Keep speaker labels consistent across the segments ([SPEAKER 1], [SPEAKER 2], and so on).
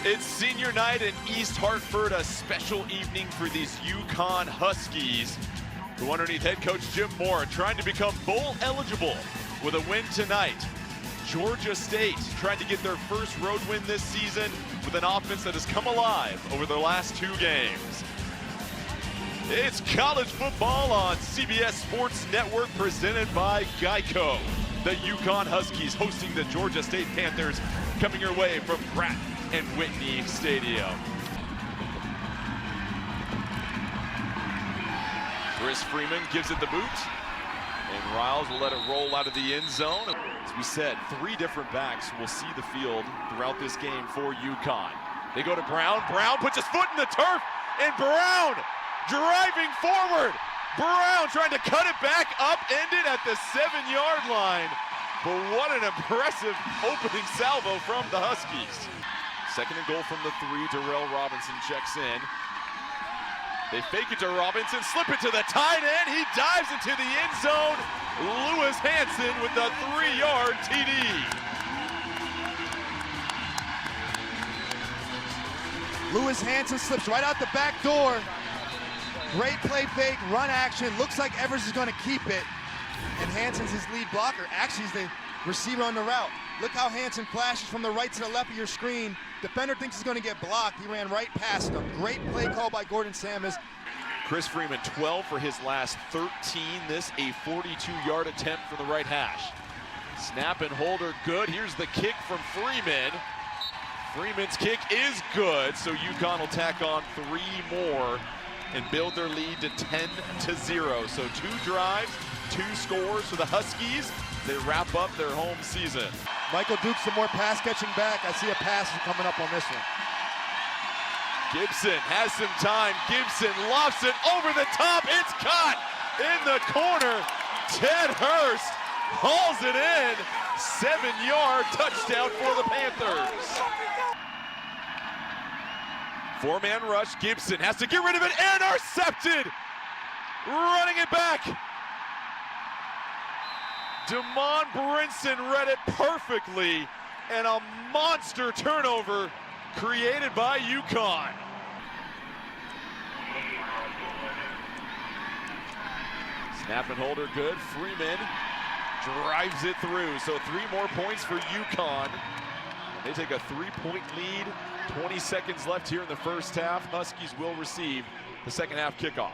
[SPEAKER 1] It's senior night in East Hartford, a special evening for these UConn Huskies, who underneath head coach Jim Moore trying to become bowl eligible with a win tonight. Georgia State trying to get their first road win this season with an offense that has come alive over the last 2 games. It's college football on CBS Sports Network presented by Geico. The UConn Huskies hosting the Georgia State Panthers, coming your way from Pratt and Whitney Stadium. Chris Freeman gives it the boot, and Riles will let it roll out of the end zone. As we said, 3 different backs will see the field throughout this game for UConn. They go to Brown. Brown puts his foot in the turf, and Brown driving forward. Brown trying to cut it back, upended at the 7-yard line. But what an impressive opening salvo from the Huskies. 2nd and goal from the 3, Darrell Robinson checks in. They fake it to Robinson, slip it to the tight end. He dives into the end zone. Lewis Hanson with the 3-yard TD.
[SPEAKER 2] Lewis Hanson slips right out the back door. Great play fake, run action. Looks like Evers is going to keep it. And Hanson's his lead blocker. Actually, he's the receiver on the route. Look how Hanson flashes from the right to the left of your screen. Defender thinks he's going to get blocked. He ran right past him. Great play call by Gordon Samus.
[SPEAKER 1] Chris Freeman, 12 for his last 13. This a 42-yard attempt from the right hash. Snap and holder good. Here's the kick from Freeman. Freeman's kick is good, so UConn will tack on 3 more and build their lead to 10-0. So 2 drives, 2 scores for the Huskies. They wrap up their home season.
[SPEAKER 2] Michael Duke some more pass catching back. I see a pass coming up on this one.
[SPEAKER 1] Gibson has some time. Gibson lofts it over the top. It's caught in the corner. Ted Hurst hauls it in. 7-yard touchdown for the Panthers. 4-man rush. Gibson has to get rid of it. Intercepted. Running it back. Demond Brinson read it perfectly, and a monster turnover created by UConn. Snap and holder good. Freeman drives it through. So 3 more points for UConn. They take a 3-point lead. 20 seconds left here in the first half. Huskies will receive the second half kickoff.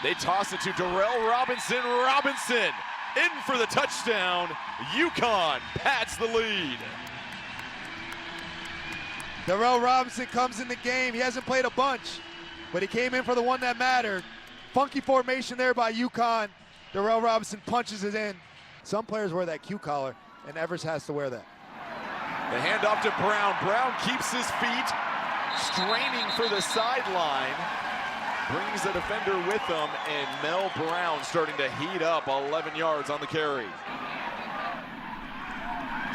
[SPEAKER 1] They toss it to Darrell Robinson. Robinson in for the touchdown. UConn pats the lead.
[SPEAKER 2] Darrell Robinson comes in the game. He hasn't played a bunch, but he came in for the one that mattered. Funky formation there by UConn. Darrell Robinson punches it in. Some players wear that Q collar, and Evers has to wear that.
[SPEAKER 1] The handoff to Brown. Brown keeps his feet, straining for the sideline. Brings the defender with him, and Mel Brown starting to heat up. 11 yards on the carry.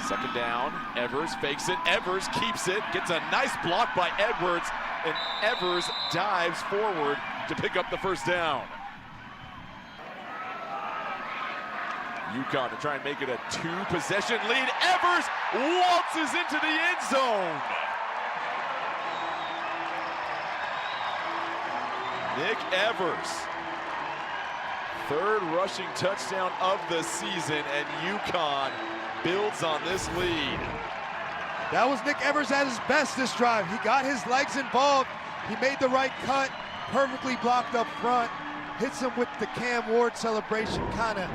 [SPEAKER 1] 2nd down. Evers fakes it. Evers keeps it. Gets a nice block by Edwards, and Evers dives forward to pick up the first down. UConn to try and make it a 2-possession lead. Evers waltzes into the end zone. Nick Evers, 3rd rushing touchdown of the season, and UConn builds on this lead.
[SPEAKER 2] That was Nick Evers at his best this drive. He got his legs involved. He made the right cut, perfectly blocked up front, hits him with the Cam Ward celebration, kind of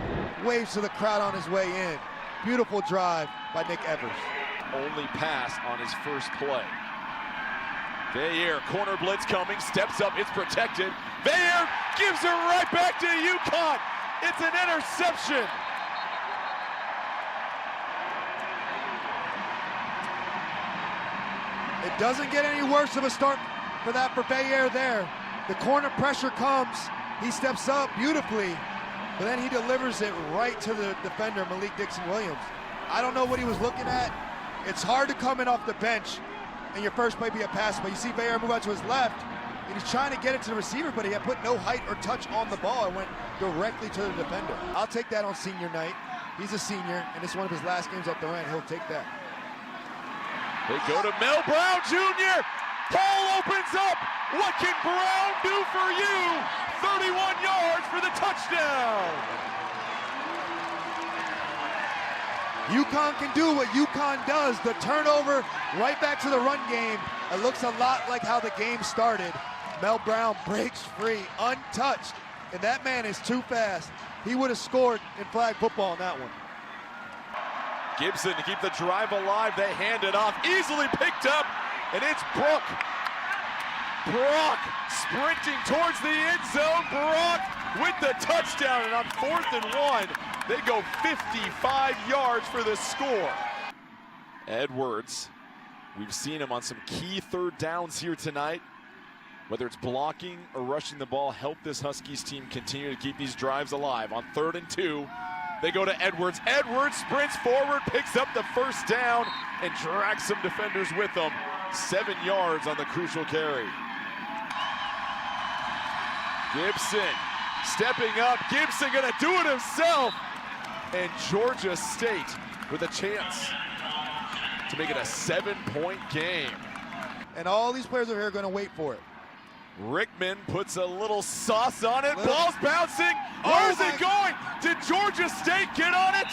[SPEAKER 2] waves to the crowd on his way in. Beautiful drive by Nick Evers.
[SPEAKER 1] Only pass on his first play. Veyer, corner blitz coming, steps up, it's protected. Veyer gives it right back to UConn. It's an interception.
[SPEAKER 2] It doesn't get any worse of a start for Veyer there. The corner pressure comes, he steps up beautifully, but then he delivers it right to the defender, Malik Dixon-Williams. I don't know what he was looking at. It's hard to come in off the bench and your first play be a pass, but you see Veyer move out to his left, and he's trying to get it to the receiver, but he had put no height or touch on the ball. It went directly to the defender. I'll take that on senior night. He's a senior, and it's one of his last games at the end. He'll take that.
[SPEAKER 1] They go to Mel Brown Jr. Ball opens up. What can Brown do for you? 31 yards for the touchdown.
[SPEAKER 2] UConn can do what UConn does. The turnover right back to the run game. It looks a lot like how the game started. Mel Brown breaks free, untouched, and that man is too fast. He would have scored in flag football on that one.
[SPEAKER 1] Gibson to keep the drive alive. They hand it off, easily picked up, and it's Brock. Brock sprinting towards the end zone. Brock with the touchdown, and on 4th and 1, they go 55 yards for the score. Edwards, we've seen him on some key third downs here tonight. Whether it's blocking or rushing the ball, help this Huskies team continue to keep these drives alive. On 3rd and 2, they go to Edwards. Edwards sprints forward, picks up the first down, and drags some defenders with him. 7 yards on the crucial carry. Gibson stepping up. Gibson gonna do it himself. And Georgia State with a chance to make it a 7-point game.
[SPEAKER 2] And all these players over here are gonna wait for it.
[SPEAKER 1] Rickman puts a little sauce on it. Ball's bouncing. Where's it going? Did Georgia State get on it?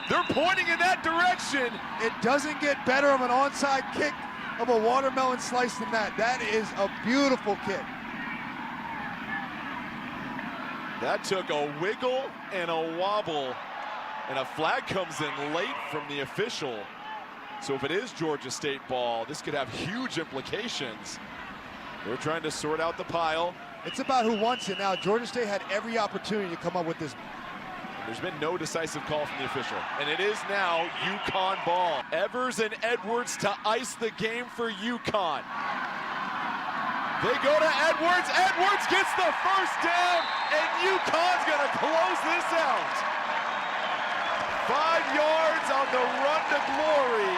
[SPEAKER 1] They're pointing in that direction.
[SPEAKER 2] It doesn't get better of an onside kick of a watermelon slice than that. That is a beautiful kick.
[SPEAKER 1] That took a wiggle and a wobble, and a flag comes in late from the official. So if it is Georgia State ball, this could have huge implications. They're trying to sort out the pile.
[SPEAKER 2] It's about who wants it now. Georgia State had every opportunity to come up with this.
[SPEAKER 1] There's been no decisive call from the official, and it is now UConn ball. Evers and Edwards to ice the game for UConn. They go to Edwards. Edwards gets the first down, and UConn's going to close this out. 5 yards on the run to glory,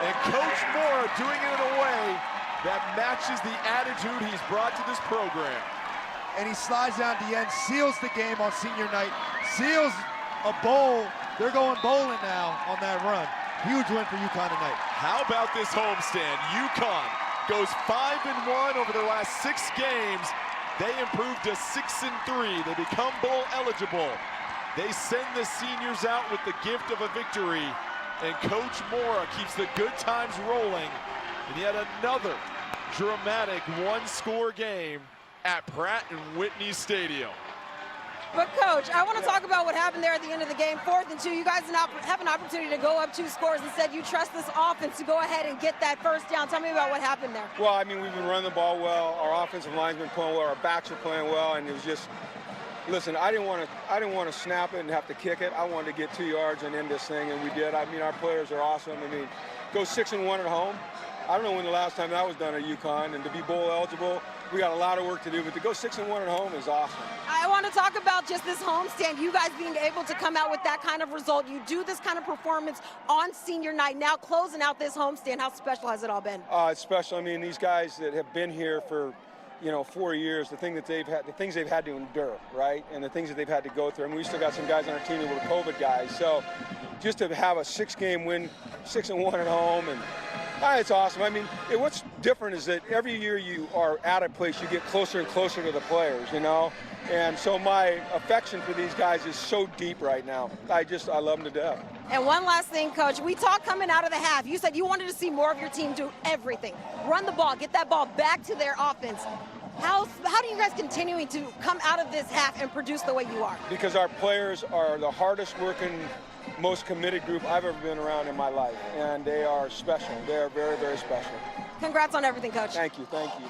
[SPEAKER 1] and Coach Mora doing it in a way that matches the attitude he's brought to this program.
[SPEAKER 2] And he slides down at the end, seals the game on senior night, seals a bowl. They're going bowling now on that run. Huge win for UConn tonight.
[SPEAKER 1] How about this homestand? UConn goes 5-1 over their last 6 games. They improve to 6-3. They become bowl eligible. They send the seniors out with the gift of a victory, and Coach Mora keeps the good times rolling in yet another dramatic one-score game at Pratt & Whitney Stadium.
[SPEAKER 3] But Coach, I want to talk about what happened there at the end of the game. 4th and 2, you guys have an opportunity to go up 2 scores. Instead, you trust this offense to go ahead and get that first down. Tell me about what happened there.
[SPEAKER 4] Well, I mean, we've been running the ball well. Our offensive line's been playing well. Our backs are playing well, and it was just, listen, I didn't want to snap it and have to kick it. I wanted to get 2 yards and end this thing, and we did. I mean, our players are awesome. I mean, go 6-1 at home. I don't know when the last time that was done at UConn, and to be bowl eligible, we got a lot of work to do, but to go 6-1 at home is awesome.
[SPEAKER 3] I want to talk about just this homestand, you guys being able to come out with that kind of result. You do this kind of performance on senior night, now closing out this homestand. How special has it all been?
[SPEAKER 4] It's special. I mean, these guys that have been here for, 4 years, the things they've had to endure, right? And the things that they've had to go through. I mean, we still got some guys on our team that were COVID guys. So just to have a 6-game win, 6-1 at home, and it's awesome. I mean, what's different is that every year you are at a place, you get closer and closer to the players, And so my affection for these guys is so deep right now. I love them to death.
[SPEAKER 3] And one last thing, Coach. We talked coming out of the half. You said you wanted to see more of your team do everything. Run the ball, get that ball back to their offense. How do you guys continuing to come out of this half and produce the way you are?
[SPEAKER 4] Because our players are the hardest working, most committed group I've ever been around in my life. And they are special. They are very, very special.
[SPEAKER 3] Congrats on everything, Coach.
[SPEAKER 4] Thank you. Thank you.